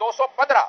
215